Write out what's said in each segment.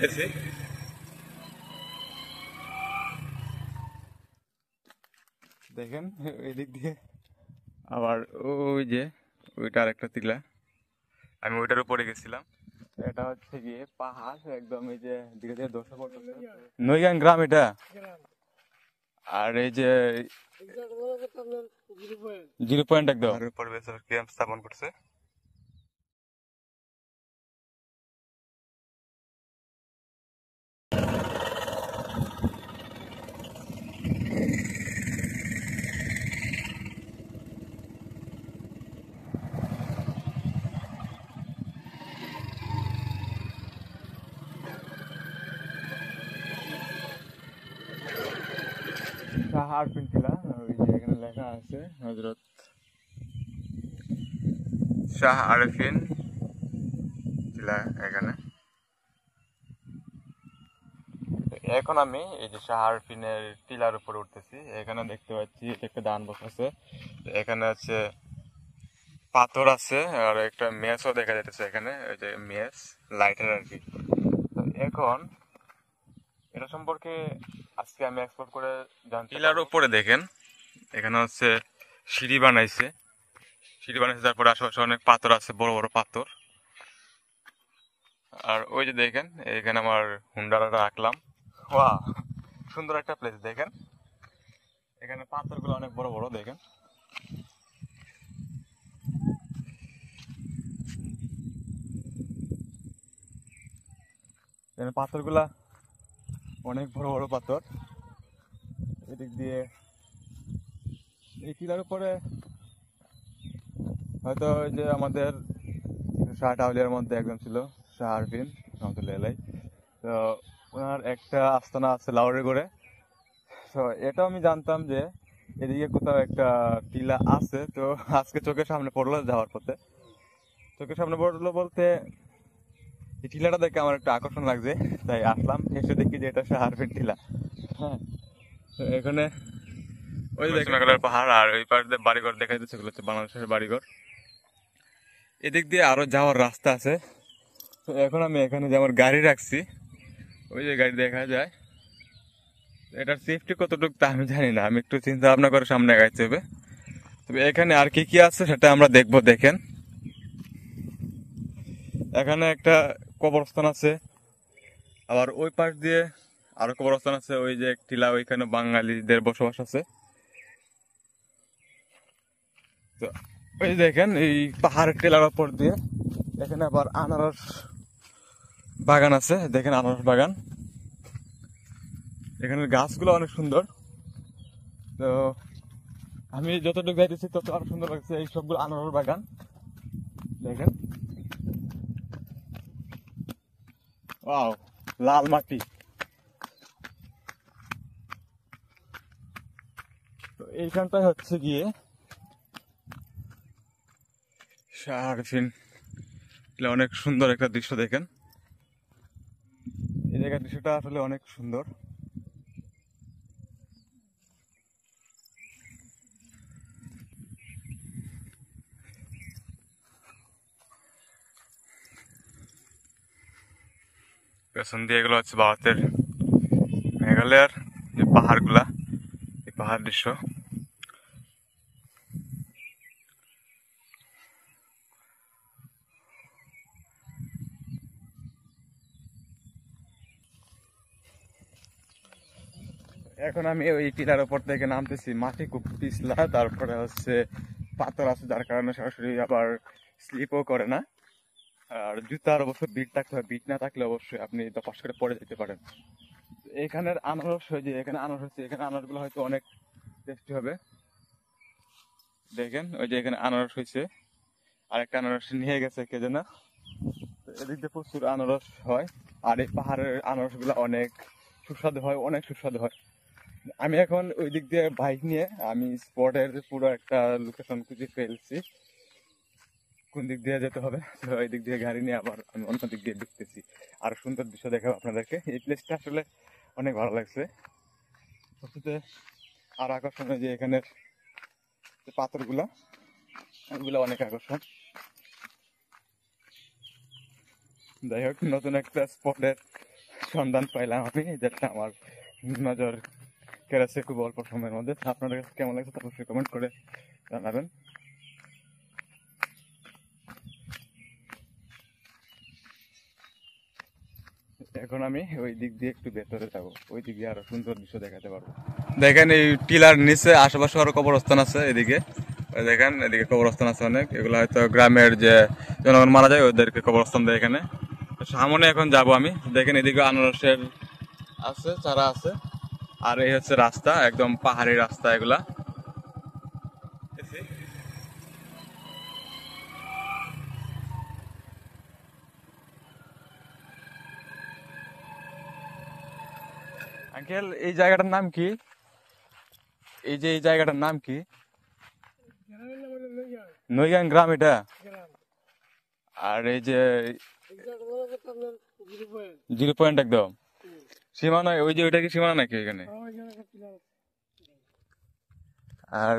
উঠতেছি। দেখেন এদিক দিয়ে আবার ওই যে ওইটা আরেকটা টিলা, আমি ওইটার উপরে গেছিলাম। এটা হচ্ছে গিয়ে পাহাড় একদম, এই যে দিকে দিকে দর্শন করতেছে নৈগান গ্রাম এটা। আর এই যে 0 পয়েন্ট একদম পরিবেশ ক্যাম্প স্থাপন করছে। শাহ আরফিন টিলা, ওই যে এখানে লেখা আছে হযরত শাহ আরফিন টিলা এখানে। এখন আমি এই যে শাহ আরফিনের টিলার উপরে উঠতেছি। এখানে দেখতে পাচ্ছি একটা ডান বক্স আছে, এখানে আছে পাথর আছে আর একটা মেসও দেখা যাচ্ছে এখানে, ওই যে মেস লাইটের আর কি। এখন এটা সম্পর্কে আজকে আমি এক্সপ্লোর করে জানতে। টিলার উপরে দেখেন এখানে হচ্ছে সিঁড়ি বানাইছে, তারপরে আশেপাশে অনেক পাথর আছে, বড় বড় পাথর। আর ওই যে দেখেন এখানে আমার হুন্ডাটা রাখলাম। ওয়াও, সুন্দর একটা প্লেস। দেখেন এখানে পাথরগুলো অনেক বড় বড়, দেখেন এখানে পাথরগুলা অনেক বড় বড় পাথর। এদিক দিয়ে এই টিলার উপরে হয়তো ওই যে আমাদের শাহ আউলিয়ার মধ্যে একজন ছিল শাহ আরফিন রহমতুল্লাহ, তো ওনার একটা আস্তানা আছে লাউড়ে করে। তো এটাও আমি জানতাম যে এদিকে কোথাও একটা টিলা আছে। তো আজকে চোখের সামনে পড়লো যাওয়ার পথে, চোখের সামনে পড়লো বলতে এই টিলাটা দেখে আমার একটা আকর্ষণ লাগছে, তাই আসলাম। এসে দেখি যে এটা শাহ আরফিন টিলা। হ্যাঁ, তো এখানে ওই মেঘালয়ের পাহাড় আর ওই পাশ দিয়ে বাড়িঘর দেখা যাচ্ছে, সেগুলো হচ্ছে বাংলাদেশের বাড়িঘর। এদিক দিয়ে আরো যাওয়ার রাস্তা আছে। তো এখন আমি এখানে যে আমার গাড়ি রাখছি, ওই যে গাড়ি দেখা যায়, এটার সেফটি কতটুকু তা আমি জানি না, আমি একটু চিন্তা ভাবনা করে সামনে আগাইতে হবে। তবে এখানে আর কি কি আছে সেটা আমরা দেখবো। দেখেন এখানে একটা কবরস্থান আছে, আবার ওই পাশ দিয়ে আরো কবরস্থান আছে, ওই যে টিলা, ওইখানে বাঙালিদের বসবাস আছে। তো ওই দেখেন এই পাহাড়ের টিলার উপর দিয়ে এখানে আবার আনারস বাগান আছে, দেখেন আনারস বাগান। এখানের গাছগুলো অনেক সুন্দর। তো আমি যতটুকু যাইতেছি তত আরো সুন্দর লাগছে এই সবগুলো আনারস বাগান। দেখেন ওয়াও, লাল মাটি। তো এইখানটায় হচ্ছে গিয়ে শাহ আরফিন, অনেক সুন্দর একটা দৃশ্য। দেখেন এই জায়গার দৃশ্যটা আসলে অনেক সুন্দর। পেছন দিয়ে এগুলো হচ্ছে ভারতের মেঘালয়ের যে পাহাড়গুলা, এই পাহাড় দৃশ্য। এখন আমি ওই টিলার উপর থেকে নামতেছি, মাটি খুব পিছলা, তারপরে হচ্ছে পাথর আছে যার কারণে সরাসরি আবার স্লিপও করে না। আর জুতার অবশ্যই বিট থাকতে হবে, বিট না থাকলে অবশ্যই আপনি দপাস করে পড়ে যেতে পারেন। এখানের আনারস, যে এখানে আনারস হচ্ছে, এখানে আনারসগুলো হয়তো অনেক টেস্টি হবে। দেখেন ওই যে এখানে আনারস হয়েছে, আর একটা আনারস নিয়ে গেছে কে যেন। এদিক দিয়ে প্রচুর আনারস হয়, আর এই পাহাড়ের আনারসগুলো অনেক সুস্বাদু হয়, অনেক সুস্বাদু হয়। আমি এখন ওই দিক দিয়ে বাইক নিয়ে আমি স্পটের পুরো একটা লোকেশন খুঁজে ফেলছি, কোন দিক দিয়ে যেতে হবে। তো ওই দিক দিয়ে গাড়ি নিয়ে আবার আমি অন্য দিক দিয়ে দেখতেছি, আর সুন্দর দৃশ্য দেখাবো আপনাদেরকে। এই প্লেসটা আসলে অনেক ভালো লাগছে। সবচেয়ে আর আকর্ষণ যে এখানের যে পাথরগুলা, এগুলো অনেক আকর্ষণ। যাই হোক, নতুন একটা স্পটের সন্ধান পাইলাম আমি, যেটা আমার নজর কেড়েছে খুব অল্প সময়ের মধ্যে। আপনাদের কাছে কেমন লাগছে অবশ্যই কমেন্ট করে জানাবেন। এখন আমি ওই দিক দিয়ে একটু ভেতরে যাবো, ওই দিক দিয়ে আরো সুন্দর দৃশ্য দেখাতে পারবো। দেখেন এই টিলার নিচে আশেপাশে আরো কবরস্থান আছে, এদিকে দেখেন, এদিকে কবরস্থান আছে অনেক। এগুলো হয়তো গ্রামের যে জনগণ মারা যায় ওদেরকে কবরস্থান দেয় এখানে। সামনে এখন যাব আমি। দেখেন এদিকে আনারসের আছে, চারা আছে। আর এই হচ্ছে রাস্তা, একদম পাহাড়ি রাস্তা এগুলা। আঙ্কেল এই জায়গাটার নাম কি? এই যে এই জায়গাটার নাম কি? নইগাং গ্রাম এটা। আর এই যে জিরো পয়েন্ট একদম সীমানা, ওই যে ওইটা কি সীমানা নাকি এখানে? আর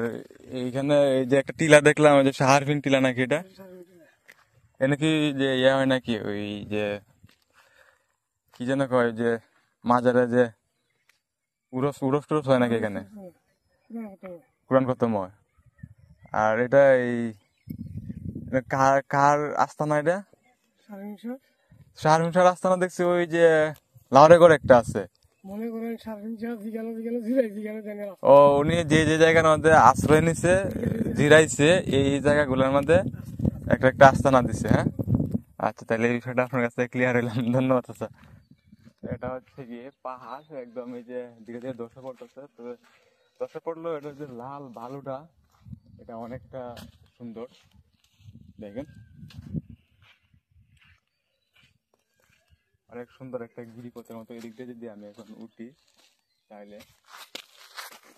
এইখানে এই যে একটা টিলা দেখলাম, ওই যে সাহারফিন টিলা নাকি এটা? এ নাকি যে ইয়ে হয় নাকি, ওই যে কি যেন কয়, যে মাজারে যে উরস উরস টুরস হয় নাকি এখানে? কোরআন খতম হয়। আর এটা এই কার কার আস্তানা এটা? শাহরুনসার আস্তানা দেখছি, ওই যে লাউরে করে একটা আছে। ও উনি যে যে জায়গার মধ্যে আশ্রয় নিছে, জিরাইছে, এই জায়গাগুলোর মধ্যে একটা একটা আস্তানা দিছে। হ্যাঁ, আচ্ছা, তাহলে এই বিষয়টা আপনার কাছে ক্লিয়ার হইলাম, ধন্যবাদ। আচ্ছা, এটা হচ্ছে গিয়ে পাহাড় একদম, এই যে ধীরে ধীরে ধসে পড়তেছে। তো ধসে পড়লো, এটা যে লাল বালুটা, এটা অনেকটা সুন্দর। দেখেন অনেক সুন্দর একটা গিরিপথের মতো। এদিক দিয়ে যদি আমি এখন উঠি তাহলে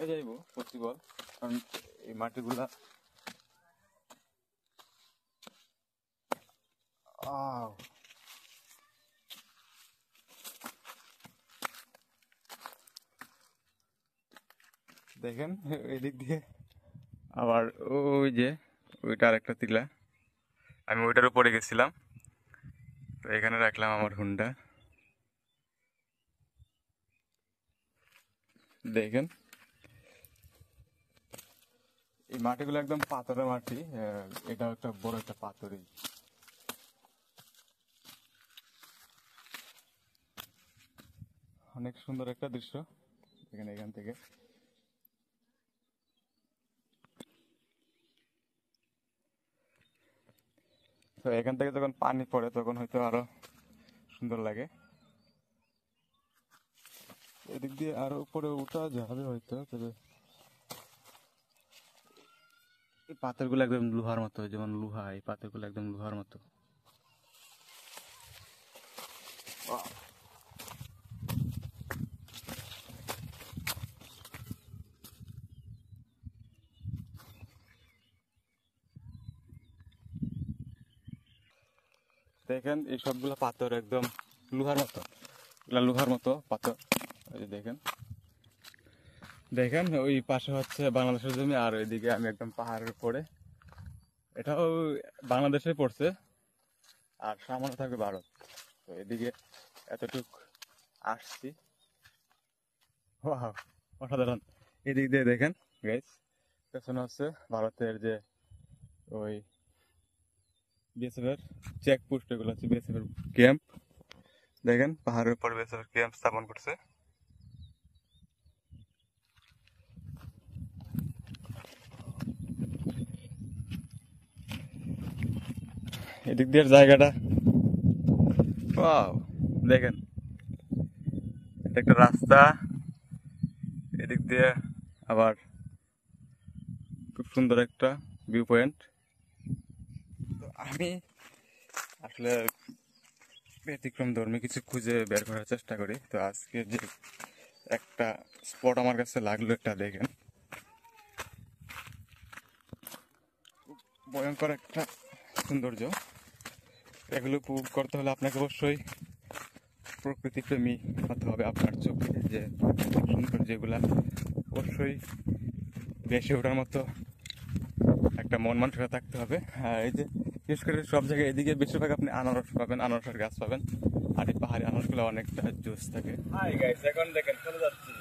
যাইব পসিবল, কারণ এই মাটিগুলা দেখেন এদিক দিয়ে আবার ওই যে ওইটা আরেকটা টিলা, আমি ওইটার উপরে গেছিলাম। তো এখানে রাখলাম আমার হুন্ডা। দেখেন এই মাটিগুলো একদম পাথরের মাটি, এটা একটা বড় একটা পাথরই। অনেক সুন্দর একটা দৃশ্য এখানে, এখান থেকে। তো এখান থেকে যখন পানি পড়ে তখন হয়তো আরো সুন্দর লাগে। এদিক দিয়ে আরো উপরে উঠা যাবে হয়তো, তবে এই পাথরগুলো একদম লোহার মতো, যেমন লোহা, এই পাথরগুলো একদম লোহার মতো। দেখেন এই সবগুলো পাথর একদম লোহার মতো, এগুলা লোহার মতো পাথর। ওই যে দেখেন, দেখেন ওই পাশে হচ্ছে বাংলাদেশের জমি, আর ওইদিকে আমি একদম পাহাড়ের উপরে। এটাও বাংলাদেশে পড়ছে, আর সামনে থাকবে ভারত। তো এদিকে এতটুক আসছি, ওয়াও অসাধারণ। এদিক দিয়ে দেখেন গাইস, পেছনে হচ্ছে ভারতের যে ওই বিএসএফ এর চেকপোস্ট, এগুলো হচ্ছে বিএসএফ এর ক্যাম্প। দেখেন পাহাড়ের উপর বিএসএফ এর ক্যাম্প স্থাপন করছে। এদিক দিয়ে জায়গাটা, ওয়াও দেখেন, এটা একটা রাস্তা, এদিক দিয়ে আবার খুব সুন্দর একটা ভিউ পয়েন্ট। আমি আসলে ব্যতিক্রম ধর্মী কিছু খুঁজে বের করার চেষ্টা করি। তো আজকে যে একটা স্পট আমার কাছে লাগলো, এটা দেখেন, ভয়ঙ্কর একটা সৌন্দর্য। এগুলো উপভোগ করতে হলে আপনাকে অবশ্যই প্রকৃতি প্রেমী হতে হবে। আপনার চোখে যে সৌন্দর্য, এগুলা অবশ্যই বেশি ওঠার মতো একটা মন মানসিকতা থাকতে হবে। এই যে বিশেষ করে সব জায়গায় এদিকে বেশিরভাগ আপনি আনারস পাবেন, আনারসের গাছ পাবেন। আর এই পাহাড়ি মানুষগুলো অনেকটা জোশ থাকে। হাই গাইস, এখন দেখেন চলে যাচ্ছি